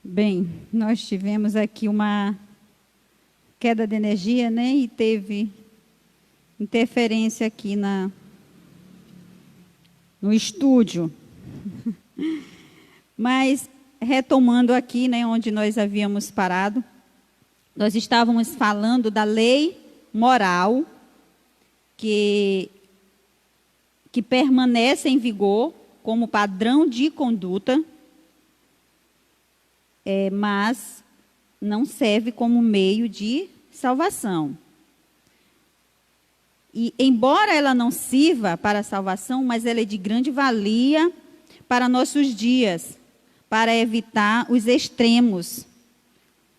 Bem, nós tivemos aqui uma queda de energia, né? E teve interferência aqui no estúdio. Mas, retomando aqui, né, onde nós havíamos parado, nós estávamos falando da lei moral que permanece em vigor como padrão de conduta, mas não serve como meio de salvação. E, embora ela não sirva para a salvação, mas ela é de grande valia para nossos dias, para evitar os extremos,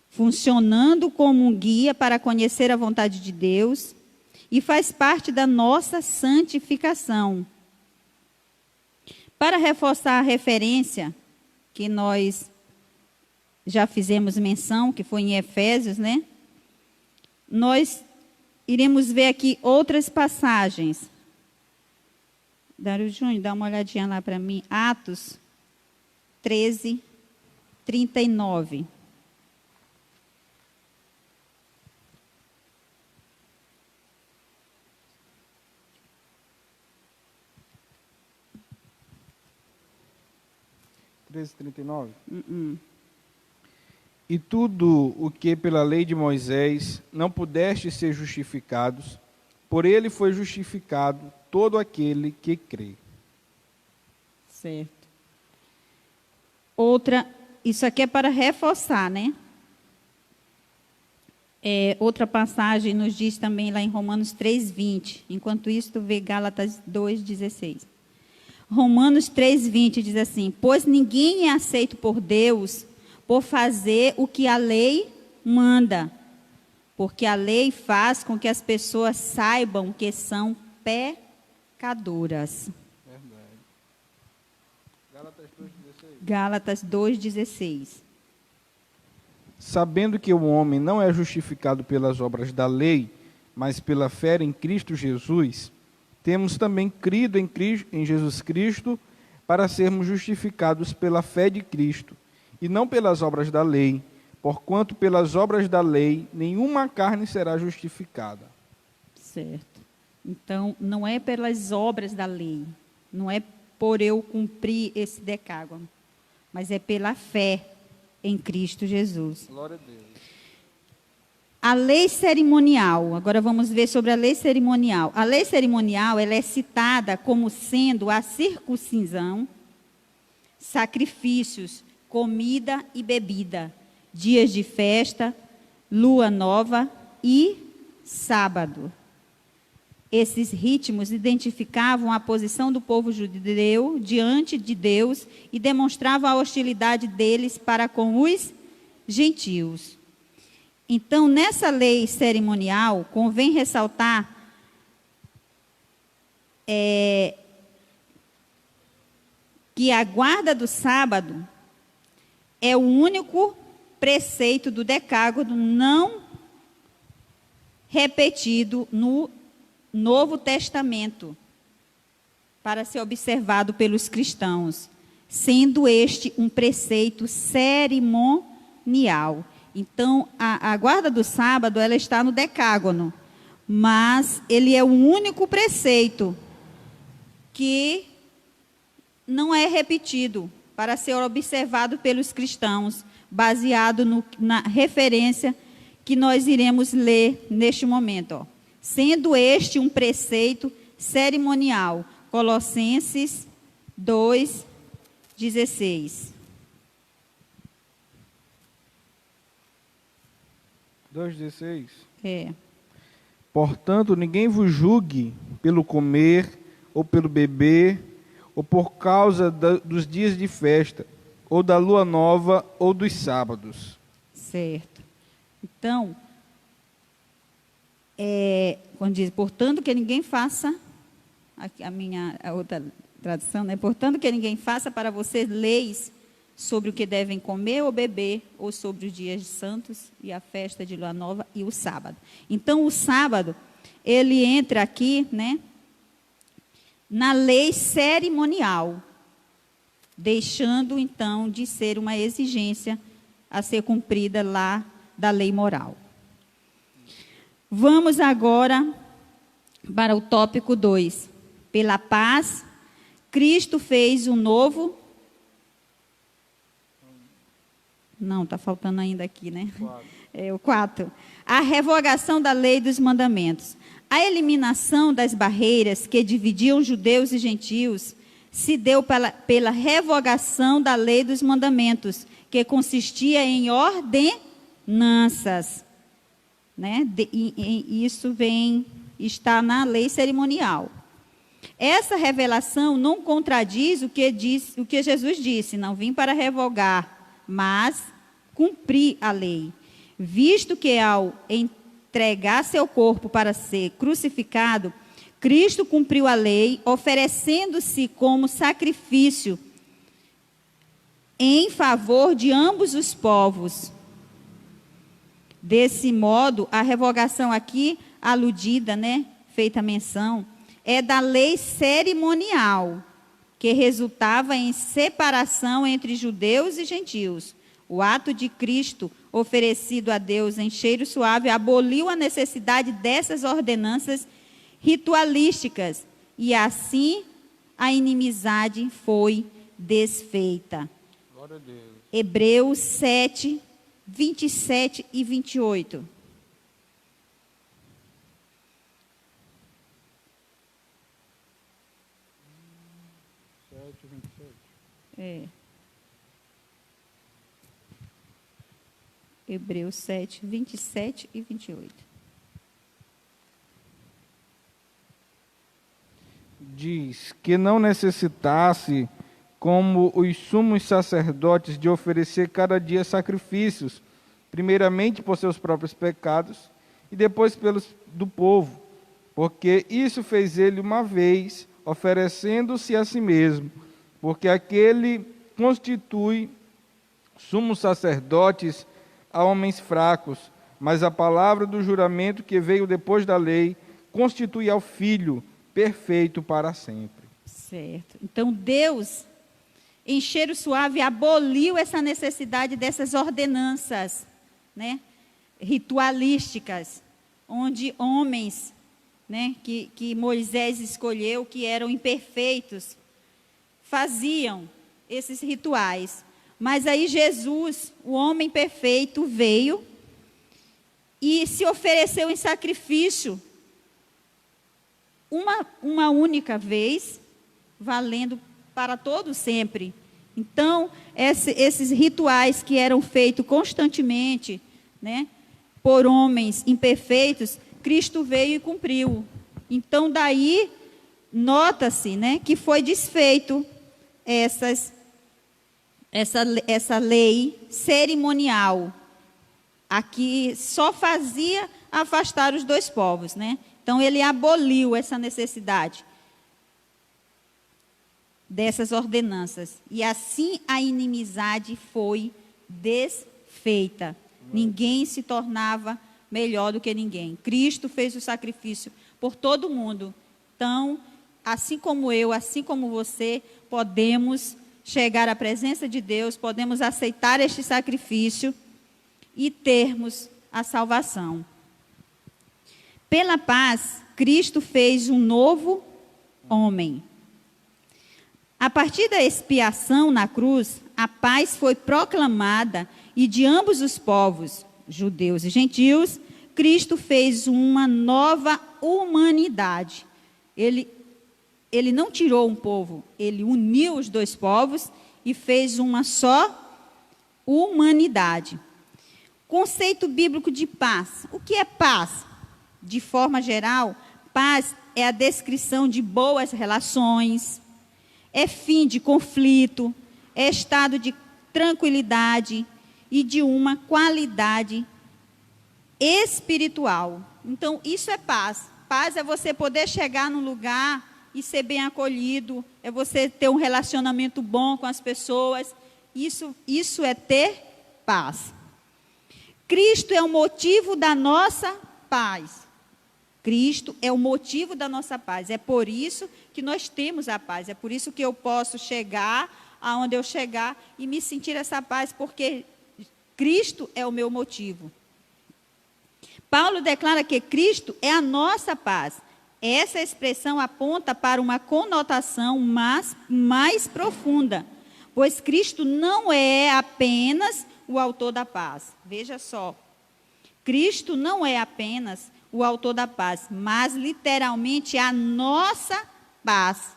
funcionando como um guia para conhecer a vontade de Deus e faz parte da nossa santificação. Para reforçar a referência que nós já fizemos menção, que foi em Efésios, né? Nós iremos ver aqui outras passagens. Dário Júnior, dá uma olhadinha lá para mim. Atos 13, 39. E tudo o que pela lei de Moisés não pudeste ser justificados, por ele foi justificado todo aquele que crê. Certo. Outra, isso aqui é para reforçar, né? Outra passagem nos diz também lá em Romanos 3:20. Enquanto isso, tu vê Gálatas 2:16. Romanos 3:20 diz assim: pois ninguém é aceito por Deus por fazer o que a lei manda, porque a lei faz com que as pessoas saibam que são pecadoras. Verdade. Gálatas 2:16. Sabendo que o homem não é justificado pelas obras da lei, mas pela fé em Cristo Jesus, temos também crido em Jesus Cristo para sermos justificados pela fé de Cristo, e não pelas obras da lei, porquanto pelas obras da lei nenhuma carne será justificada. Certo. Então, não é pelas obras da lei, não é por eu cumprir esse decágono, mas é pela fé em Cristo Jesus. Glória a Deus. A lei cerimonial, agora vamos ver sobre a lei cerimonial. A lei cerimonial, ela é citada como sendo a circuncisão, sacrifícios, comida e bebida, dias de festa, lua nova e sábado. Esses ritmos identificavam a posição do povo judeu diante de Deus e demonstravam a hostilidade deles para com os gentios. Então, nessa lei cerimonial, convém ressaltar que a guarda do sábado é o único preceito do decágono não repetido no Novo Testamento para ser observado pelos cristãos, sendo este um preceito cerimonial. Então, a guarda do sábado, ela está no decágono, mas ele é o único preceito que não é repetido para ser observado pelos cristãos, baseado na referência que nós iremos ler neste momento. Ó. Sendo este um preceito cerimonial, Colossenses 2:16. 2:16. Portanto, ninguém vos julgue pelo comer, ou pelo beber, ou por causa dos dias de festa, ou da lua nova, ou dos sábados. Certo. Então, quando diz, portanto, que ninguém faça, a outra tradução, né? Portanto, que ninguém faça para vocês leis sobre o que devem comer ou beber, ou sobre os dias santos e a festa de lua nova e o sábado. Então, o sábado, ele entra aqui, né, na lei cerimonial, deixando, então, de ser uma exigência a ser cumprida lá da lei moral. Vamos agora para o tópico 2. Pela paz, Cristo fez um novo... Não, está faltando ainda aqui, né? 4. O 4. A revogação da lei dos mandamentos. A eliminação das barreiras que dividiam judeus e gentios se deu pela revogação da lei dos mandamentos, que consistia em ordenanças. Né? Isso está na lei cerimonial. Essa revelação não contradiz o que Jesus disse: não vim para revogar, mas cumprir a lei, visto que ao entregar seu corpo para ser crucificado, Cristo cumpriu a lei, oferecendo-se como sacrifício em favor de ambos os povos. Desse modo, a revogação aqui aludida, né, feita menção, é da lei cerimonial, que resultava em separação entre judeus e gentios. O ato de Cristo, oferecido a Deus em cheiro suave, aboliu a necessidade dessas ordenanças ritualísticas, e assim a inimizade foi desfeita. Glória a Deus. Hebreus 7, 27 e 28. Hebreus 7, 27 e 28. Diz que não necessitasse, como os sumos sacerdotes, de oferecer cada dia sacrifícios, primeiramente por seus próprios pecados e depois pelos do povo, porque isso fez ele uma vez, oferecendo-se a si mesmo, porque aquele constitui sumos sacerdotes a homens fracos, mas a palavra do juramento que veio depois da lei constitui ao Filho perfeito para sempre. Certo. Então Deus, em cheiro suave, aboliu essa necessidade dessas ordenanças, né, ritualísticas, onde homens, né, que Moisés escolheu, que eram imperfeitos, faziam esses rituais. Mas aí Jesus, o homem perfeito, veio e se ofereceu em sacrifício uma única vez, valendo para todo sempre. Então, esses rituais que eram feitos constantemente, né, por homens imperfeitos, Cristo veio e cumpriu. Então, daí, nota-se, né, que foi desfeito essa lei cerimonial, a que só fazia afastar os dois povos, né? Então, ele aboliu essa necessidade dessas ordenanças. E assim a inimizade foi desfeita. Ninguém se tornava melhor do que ninguém. Cristo fez o sacrifício por todo mundo. Então, assim como eu, assim como você, podemos chegar à presença de Deus, podemos aceitar este sacrifício e termos a salvação. Pela paz, Cristo fez um novo homem. A partir da expiação na cruz, a paz foi proclamada e de ambos os povos, judeus e gentios, Cristo fez uma nova humanidade. Ele não tirou um povo, ele uniu os dois povos e fez uma só humanidade. Conceito bíblico de paz. O que é paz? De forma geral, paz é a descrição de boas relações, é fim de conflito, é estado de tranquilidade e de uma qualidade espiritual. Então, isso é paz. Paz é você poder chegar num lugar e ser bem acolhido, é você ter um relacionamento bom com as pessoas. Isso é ter paz. Cristo é o motivo da nossa paz. Cristo é o motivo da nossa paz. É por isso que nós temos a paz. É por isso que eu posso chegar aonde eu chegar e me sentir essa paz, porque Cristo é o meu motivo. Paulo declara que Cristo é a nossa paz. Essa expressão aponta para uma conotação mais profunda, pois Cristo não é apenas o autor da paz. Veja só, Cristo não é apenas o autor da paz, mas literalmente a nossa paz.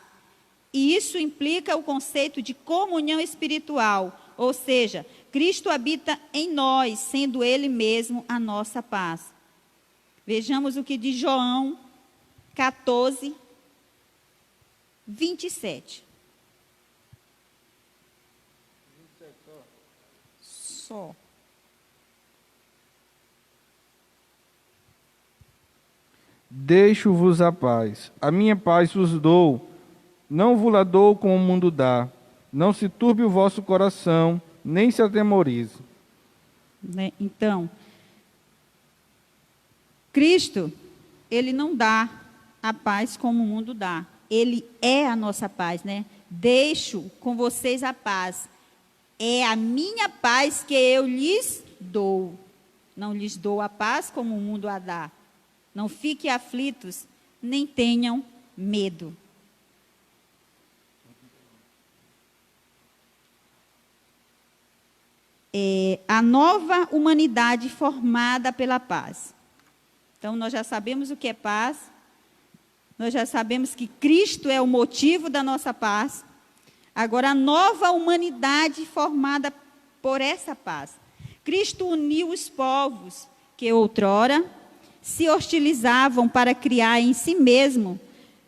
E isso implica o conceito de comunhão espiritual, ou seja, Cristo habita em nós, sendo Ele mesmo a nossa paz. Vejamos o que diz João 14, 27. Só. Deixo-vos a paz. A minha paz vos dou. Não vos la dou como o mundo dá. Não se turbe o vosso coração, nem se atemorize. Então, Cristo, Ele não dá a paz como o mundo dá. Ele é a nossa paz, né? Deixo com vocês a paz. É a minha paz que eu lhes dou. Não lhes dou a paz como o mundo a dá. Não fiquem aflitos, nem tenham medo. A nova humanidade formada pela paz. Então, nós já sabemos o que é paz. Nós já sabemos que Cristo é o motivo da nossa paz. Agora, a nova humanidade formada por essa paz. Cristo uniu os povos que outrora se hostilizavam para criar em si mesmo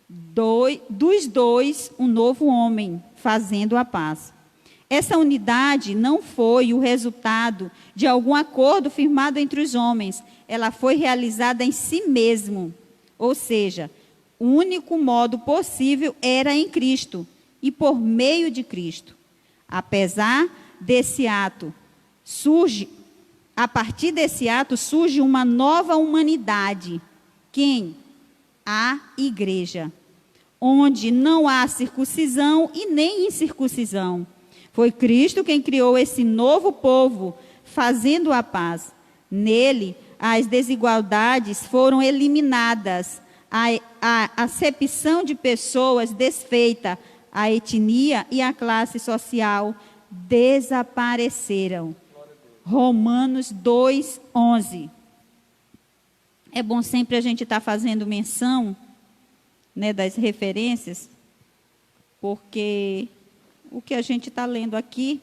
dos dois um novo homem, fazendo a paz. Essa unidade não foi o resultado de algum acordo firmado entre os homens. Ela foi realizada em si mesmo. Ou seja, o único modo possível era em Cristo e por meio de Cristo. Apesar desse ato, a partir desse ato surge uma nova humanidade. Quem? A igreja. Onde não há circuncisão e nem incircuncisão. Foi Cristo quem criou esse novo povo, fazendo a paz. Nele, as desigualdades foram eliminadas, a acepção de pessoas desfeita, a etnia e a classe social desapareceram. Romanos 2:11. É bom sempre a gente estar fazendo menção, né, das referências, porque o que a gente está lendo aqui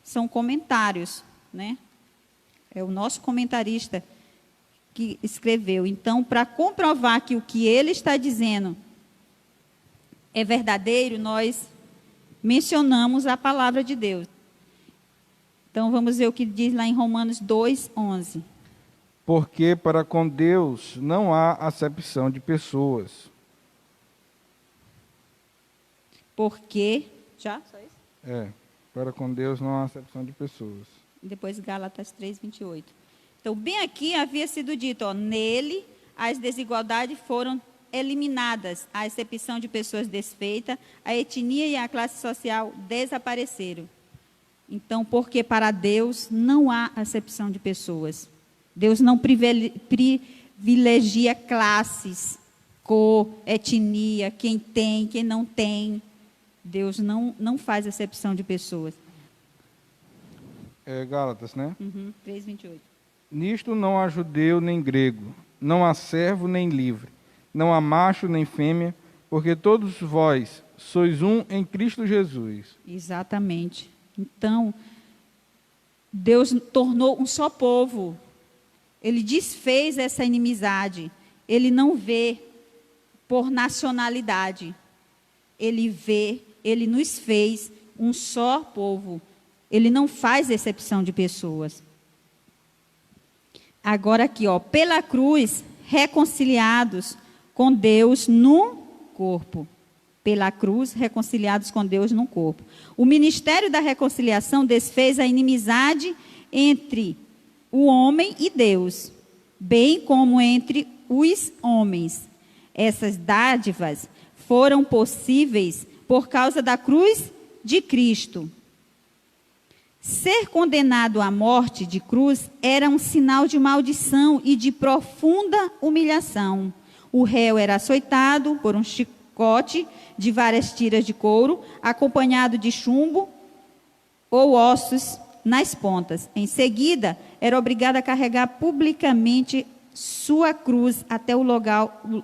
são comentários, né? É o nosso comentarista que escreveu. Então, para comprovar que o que ele está dizendo é verdadeiro, nós mencionamos a palavra de Deus. Então, vamos ver o que diz lá em Romanos 2:11. Porque para com Deus não há acepção de pessoas. Porque... Já? Só isso? Para com Deus não há acepção de pessoas. Depois Gálatas 3:28. Então, bem aqui havia sido dito, ó, nele as desigualdades foram eliminadas, a acepção de pessoas desfeita, a etnia e a classe social desapareceram. Então, porque para Deus não há acepção de pessoas. Deus não privilegia classes, cor, etnia, quem tem, quem não tem. Deus não faz acepção de pessoas. Gálatas, né? 3:28. Nisto não há judeu nem grego, não há servo nem livre, não há macho nem fêmea, porque todos vós sois um em Cristo Jesus. Exatamente. Então, Deus tornou um só povo. Ele desfez essa inimizade. Ele não vê por nacionalidade. Ele nos fez um só povo. Ele não faz exceção de pessoas. Agora aqui, ó, pela cruz, reconciliados com Deus no corpo. Pela cruz, reconciliados com Deus no corpo. O ministério da reconciliação desfez a inimizade entre o homem e Deus, bem como entre os homens. Essas dádivas foram possíveis por causa da cruz de Cristo. Ser condenado à morte de cruz era um sinal de maldição e de profunda humilhação. O réu era açoitado por um chicote de várias tiras de couro, acompanhado de chumbo ou ossos nas pontas. Em seguida, era obrigado a carregar publicamente sua cruz até o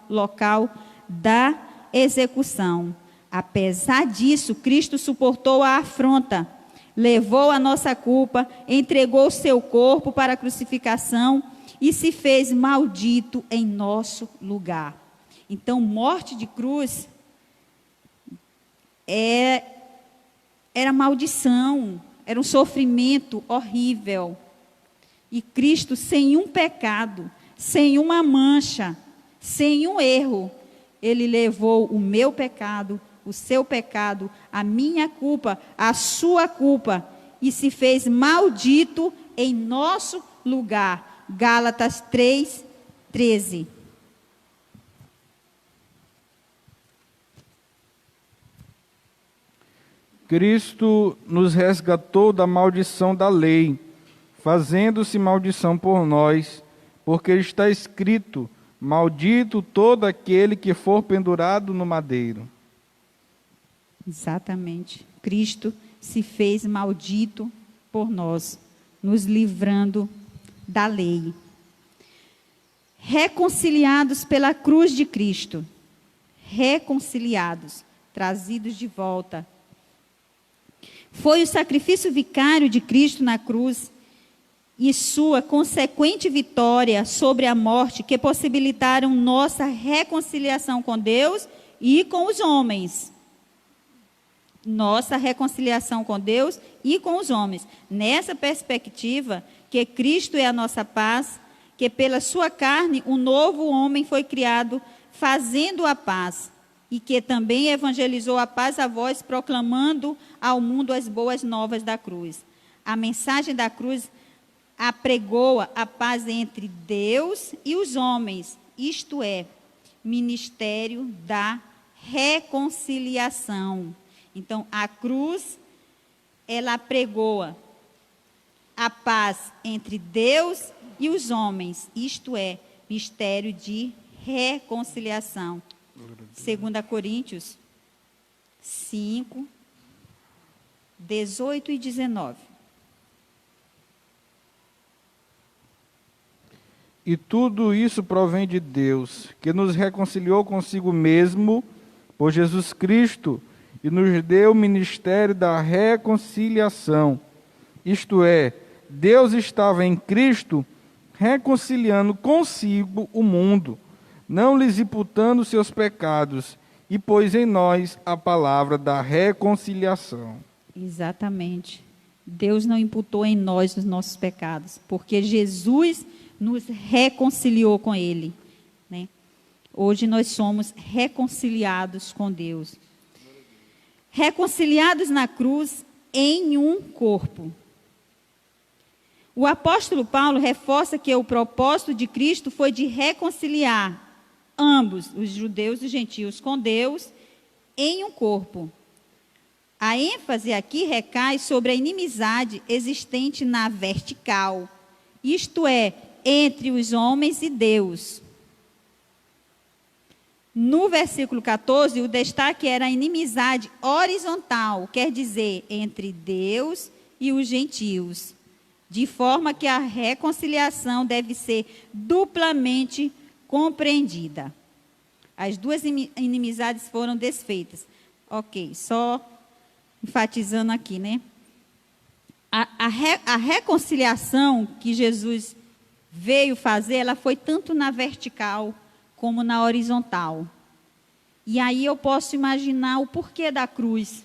local da execução. Apesar disso, Cristo suportou a afronta, levou a nossa culpa, entregou seu corpo para a crucificação e se fez maldito em nosso lugar. Então, morte de cruz era maldição, era um sofrimento horrível. E Cristo, sem um pecado, sem uma mancha, sem um erro, ele levou o meu pecado, o seu pecado, a minha culpa, a sua culpa, e se fez maldito em nosso lugar. Gálatas 3:13. Cristo nos resgatou da maldição da lei, fazendo-se maldição por nós, porque está escrito: maldito todo aquele que for pendurado no madeiro. Exatamente. Cristo se fez maldito por nós, nos livrando da lei. Reconciliados pela cruz de Cristo. Reconciliados, trazidos de volta. Foi o sacrifício vicário de Cristo na cruz e sua consequente vitória sobre a morte que possibilitaram nossa reconciliação com Deus e com os homens. Nossa reconciliação com Deus e com os homens. Nessa perspectiva, que Cristo é a nossa paz, que pela sua carne um novo homem foi criado, fazendo a paz, e que também evangelizou a paz a vós, proclamando ao mundo as boas novas da cruz. A mensagem da cruz apregoa a paz entre Deus e os homens, isto é, ministério da reconciliação. Então, a cruz, ela apregoa a paz entre Deus e os homens, isto é, mistério de reconciliação. 2 Coríntios 5, 18 e 19. E tudo isso provém de Deus, que nos reconciliou consigo mesmo por Jesus Cristo e nos deu o ministério da reconciliação. Isto é, Deus estava em Cristo reconciliando consigo o mundo, não lhes imputando seus pecados, e pôs em nós a palavra da reconciliação. Exatamente. Deus não imputou em nós os nossos pecados, porque Jesus nos reconciliou com Ele, né? Hoje nós somos reconciliados com Deus. Reconciliados na cruz em um corpo. O apóstolo Paulo reforça que o propósito de Cristo foi de reconciliar ambos, os judeus e os gentios, com Deus em um corpo. A ênfase aqui recai sobre a inimizade existente na vertical, isto é, entre os homens e Deus. No versículo 14, o destaque era a inimizade horizontal, quer dizer, entre Deus e os gentios, de forma que a reconciliação deve ser duplamente compreendida. As duas inimizades foram desfeitas. Ok, só enfatizando aqui, né? A reconciliação que Jesus veio fazer, ela foi tanto na vertical como na horizontal. E aí eu posso imaginar o porquê da cruz,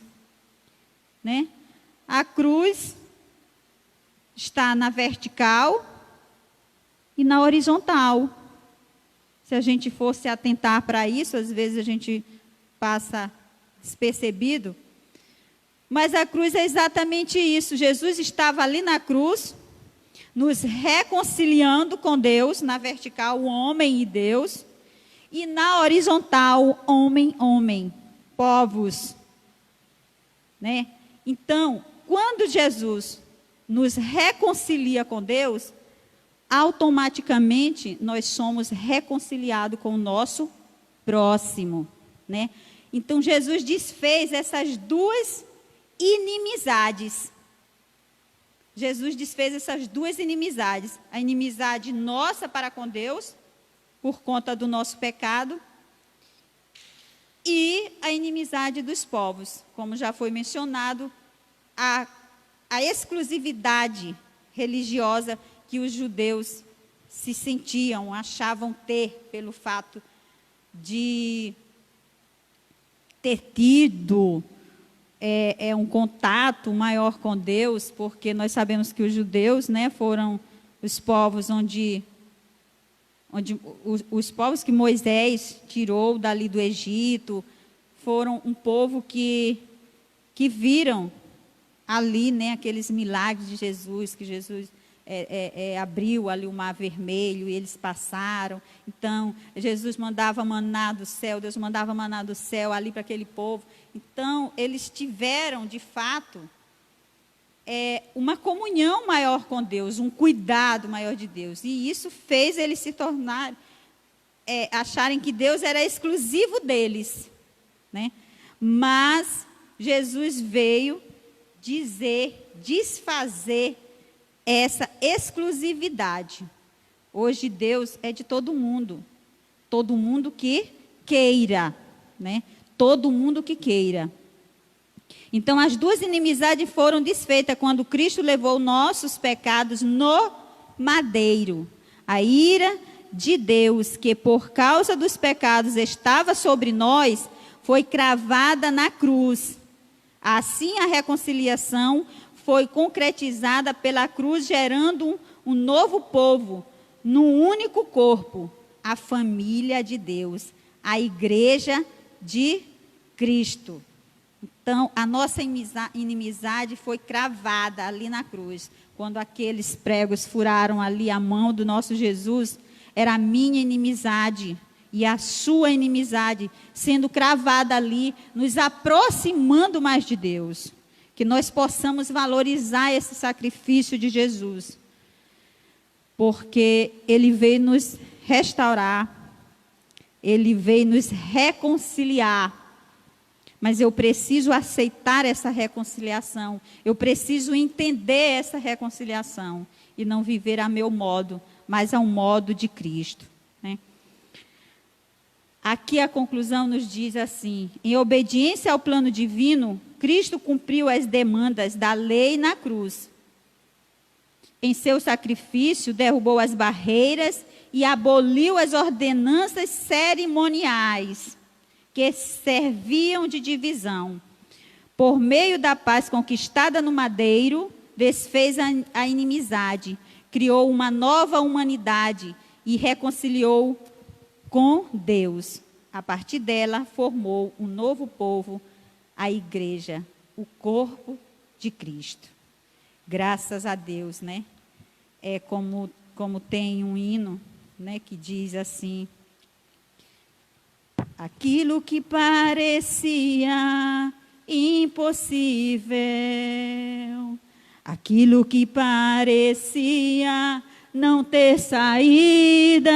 né? A cruz está na vertical e na horizontal. Se a gente fosse atentar para isso, às vezes a gente passa despercebido. Mas a cruz é exatamente isso. Jesus estava ali na cruz, nos reconciliando com Deus, na vertical, o homem e Deus, e na horizontal, homem, povos. Né? Então, quando Jesus nos reconcilia com Deus, automaticamente nós somos reconciliados com o nosso próximo, né? Então Jesus desfez essas duas inimizades. Jesus desfez essas duas inimizades. A inimizade nossa para com Deus, por conta do nosso pecado, e a inimizade dos povos. Como já foi mencionado, a exclusividade religiosa que os judeus se sentiam, achavam ter, pelo fato de ter tido um contato maior com Deus, porque nós sabemos que os judeus, né, foram os povos onde os povos que Moisés tirou dali do Egito, foram um povo que viram ali, né, aqueles milagres de Jesus, que Jesus abriu ali o mar vermelho e eles passaram. Então, Jesus mandava maná do céu, Deus mandava maná do céu ali para aquele povo. Então, eles tiveram, de fato, uma comunhão maior com Deus, um cuidado maior de Deus. E isso fez eles se tornarem, acharem que Deus era exclusivo deles, né? Mas Jesus veio desfazer essa exclusividade. Hoje Deus é de todo mundo que queira, né? Todo mundo que queira. Então as duas inimizades foram desfeitas quando Cristo levou nossos pecados no madeiro. A ira de Deus, que por causa dos pecados estava sobre nós, foi cravada na cruz. Assim a reconciliação foi concretizada pela cruz, gerando um novo povo, num único corpo, a família de Deus, a igreja de Cristo. Então, a nossa inimizade foi cravada ali na cruz. Quando aqueles pregos furaram ali a mão do nosso Jesus, era a minha inimizade e a sua inimizade sendo cravada ali, nos aproximando mais de Deus. Que nós possamos valorizar esse sacrifício de Jesus, porque Ele veio nos restaurar, Ele veio nos reconciliar, mas eu preciso aceitar essa reconciliação, eu preciso entender essa reconciliação, e não viver a meu modo, mas ao modo de Cristo, né? Aqui a conclusão nos diz assim: em obediência ao plano divino, Cristo cumpriu as demandas da lei na cruz. Em seu sacrifício, derrubou as barreiras e aboliu as ordenanças cerimoniais que serviam de divisão. Por meio da paz conquistada no madeiro, desfez a inimizade, criou uma nova humanidade e reconciliou com Deus. A partir dela, formou um novo povo, a igreja, o corpo de Cristo. Graças a Deus, né? É como tem um hino, né, que diz assim: aquilo que parecia impossível, aquilo que parecia não ter saída,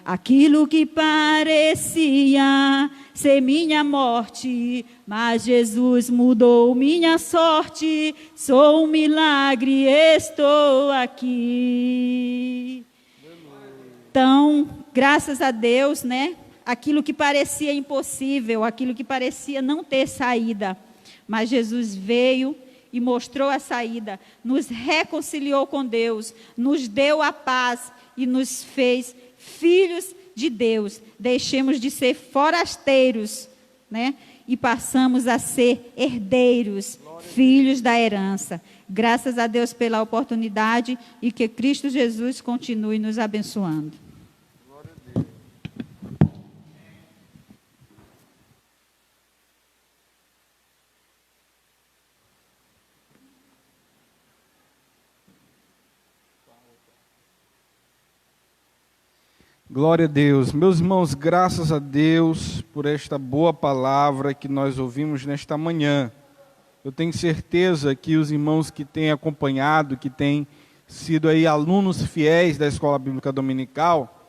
aquilo que parecia ser minha morte, mas Jesus mudou minha sorte. Sou um milagre, estou aqui. Então, graças a Deus, né? Aquilo que parecia impossível, aquilo que parecia não ter saída, mas Jesus veio e mostrou a saída, nos reconciliou com Deus, nos deu a paz e nos fez filhos de Deus. Deixemos de ser forasteiros, né? E passamos a ser herdeiros, filhos da herança. Graças a Deus pela oportunidade e que Cristo Jesus continue nos abençoando. Glória a Deus. Meus irmãos, graças a Deus por esta boa palavra que nós ouvimos nesta manhã. Eu tenho certeza que os irmãos que têm acompanhado, que têm sido aí alunos fiéis da Escola Bíblica Dominical,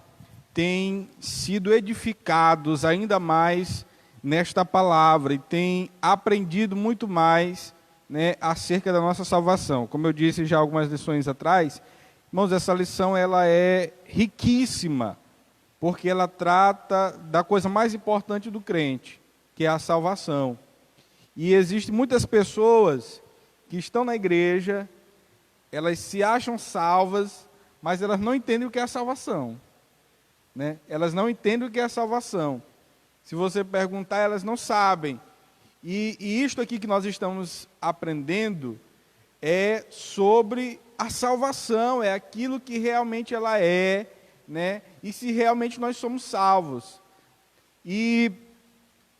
têm sido edificados ainda mais nesta palavra e têm aprendido muito mais, né, acerca da nossa salvação. Como eu disse já algumas lições atrás, irmãos, essa lição ela é riquíssima, porque ela trata da coisa mais importante do crente, que é a salvação. E existem muitas pessoas que estão na igreja, elas se acham salvas, mas elas não entendem o que é a salvação, né? Elas não entendem o que é a salvação. Se você perguntar, elas não sabem. E isto aqui que nós estamos aprendendo é sobre a salvação, é aquilo que realmente ela é, né? E se realmente nós somos salvos. E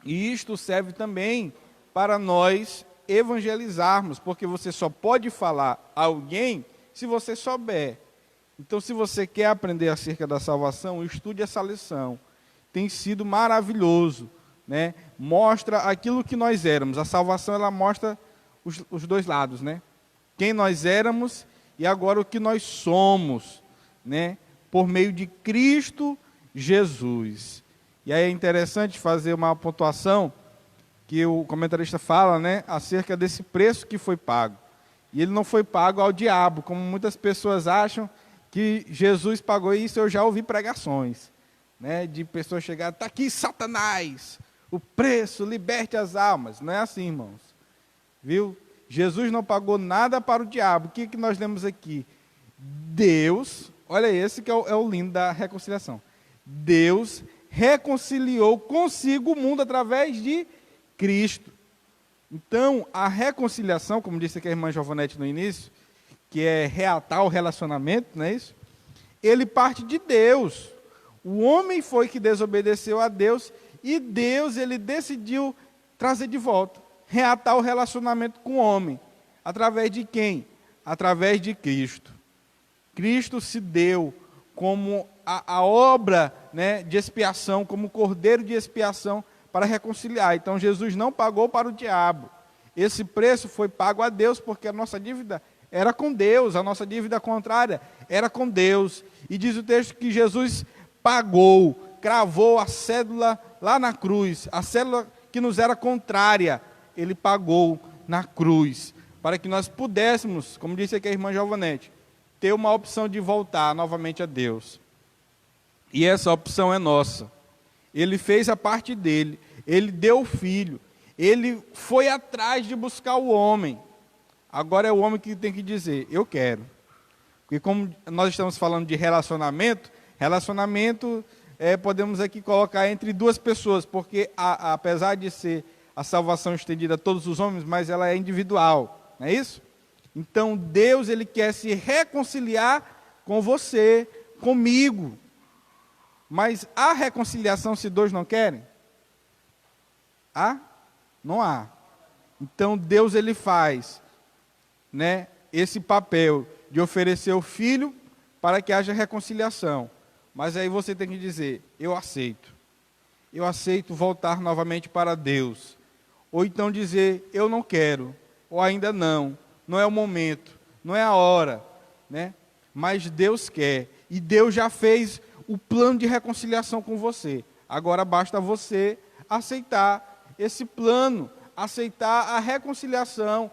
isto serve também para nós evangelizarmos, porque você só pode falar a alguém se você souber. Então, se você quer aprender acerca da salvação, estude essa lição. Tem sido maravilhoso, né? Mostra aquilo que nós éramos. A salvação, ela mostra os dois lados, né? Quem nós éramos e agora o que nós somos, né? Por meio de Cristo Jesus. E aí é interessante fazer uma pontuação que o comentarista fala, né, acerca desse preço que foi pago. E ele não foi pago ao diabo, como muitas pessoas acham que Jesus pagou isso. Eu já ouvi pregações, né, de pessoas chegarem, está aqui Satanás, o preço, liberte as almas. Não é assim, irmãos. Viu? Jesus não pagou nada para o diabo. O que nós lemos aqui? Deus, olha esse que é o lindo da reconciliação. Deus reconciliou consigo o mundo através de Cristo. Então, a reconciliação, como disse aqui a irmã Giovanete no início, que é reatar o relacionamento, não é isso? Ele parte de Deus. O homem foi que desobedeceu a Deus e Deus, ele decidiu trazer de volta, reatar o relacionamento com o homem. Através de quem? Através de Cristo. Cristo se deu como a obra, né, de expiação, como cordeiro de expiação para reconciliar. Então, Jesus não pagou para o diabo. Esse preço foi pago a Deus, porque a nossa dívida era com Deus, a nossa dívida contrária era com Deus. E diz o texto que Jesus pagou, cravou a cédula lá na cruz, a cédula que nos era contrária, ele pagou na cruz, para que nós pudéssemos, como disse aqui a irmã Giovanete, ter uma opção de voltar novamente a Deus. E essa opção é nossa. Ele fez a parte dele, ele deu o filho, ele foi atrás de buscar o homem. Agora é o homem que tem que dizer, eu quero. Porque como nós estamos falando de relacionamento podemos aqui colocar entre duas pessoas, porque apesar de ser a salvação estendida a todos os homens, mas ela é individual, não é isso? Então Deus, ele quer se reconciliar com você, comigo. Mas há reconciliação se dois não querem? Há? Não há. Então Deus, ele faz, né, esse papel de oferecer o filho para que haja reconciliação. Mas aí você tem que dizer, eu aceito voltar novamente para Deus. Ou então dizer, eu não quero, ou ainda não é o momento, não é a hora, né? Mas Deus quer, e Deus já fez o plano de reconciliação com você. Agora basta você aceitar esse plano, aceitar a reconciliação,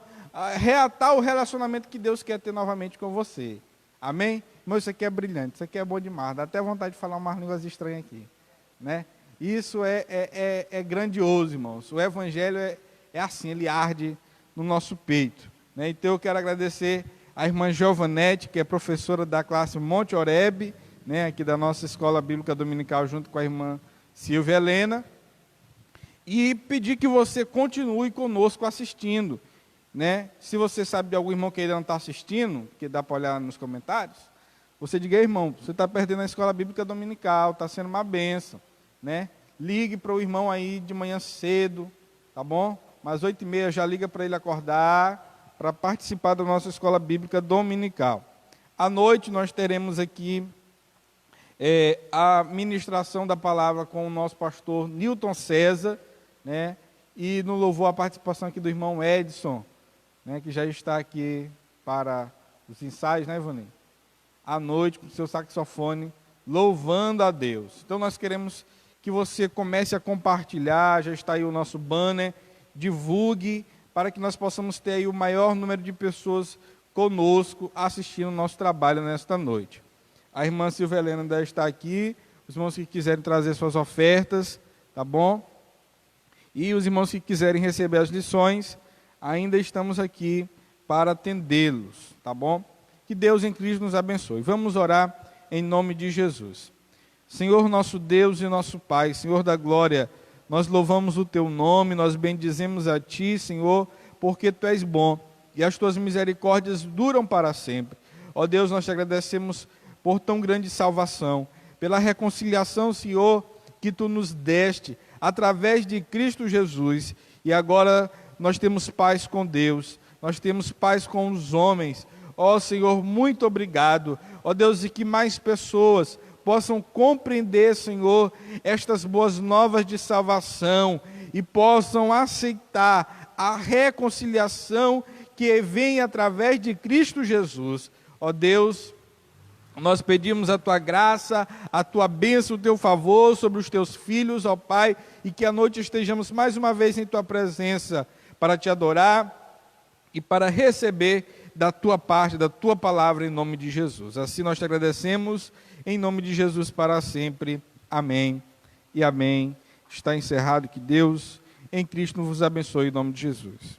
reatar o relacionamento que Deus quer ter novamente com você. Amém? Irmão, isso aqui é brilhante, isso aqui é bom demais, dá até vontade de falar umas línguas estranhas aqui, né? Isso é grandioso, irmãos. O Evangelho é assim, ele arde no nosso peito, né? Então eu quero agradecer a irmã Giovanete, que é professora da classe Monte Oreb, né, aqui da nossa Escola Bíblica Dominical, junto com a irmã Silvia Helena, e pedir que você continue conosco assistindo, né? Se você sabe de algum irmão que ainda não está assistindo, que dá para olhar nos comentários, você diga, irmão, você está perdendo a Escola Bíblica Dominical, está sendo uma bênção, né? Ligue para o irmão aí de manhã cedo, tá bom? Mas 8h30 já liga para ele acordar, para participar da nossa Escola Bíblica Dominical. À noite nós teremos aqui a ministração da palavra com o nosso pastor Newton César, né? E no louvor a participação aqui do irmão Edson, né, que já está aqui para os ensaios, né, Ivani? À noite, com o seu saxofone, louvando a Deus. Então nós queremos que você comece a compartilhar, já está aí o nosso banner, divulgue, para que nós possamos ter aí o maior número de pessoas conosco assistindo o nosso trabalho nesta noite. A irmã Silvia Helena ainda está aqui, os irmãos que quiserem trazer suas ofertas, tá bom? E os irmãos que quiserem receber as lições, ainda estamos aqui para atendê-los, tá bom? Que Deus em Cristo nos abençoe. Vamos orar em nome de Jesus. Senhor nosso Deus e nosso Pai, Senhor da glória, nós louvamos o Teu nome, nós bendizemos a Ti, Senhor, porque Tu és bom e as Tuas misericórdias duram para sempre. Ó Deus, nós te agradecemos por tão grande salvação, pela reconciliação, Senhor, que Tu nos deste através de Cristo Jesus. E agora nós temos paz com Deus, nós temos paz com os homens. Ó Senhor, muito obrigado. Ó Deus, e que mais pessoas possam compreender, Senhor, estas boas novas de salvação e possam aceitar a reconciliação que vem através de Cristo Jesus. Ó Deus, nós pedimos a Tua graça, a Tua bênção, o Teu favor sobre os Teus filhos, ó Pai, e que à noite estejamos mais uma vez em Tua presença para Te adorar e para receber da Tua parte, da Tua palavra, em nome de Jesus. Assim nós Te agradecemos, em nome de Jesus para sempre. Amém e amém. Está encerrado, que Deus em Cristo vos abençoe, em nome de Jesus.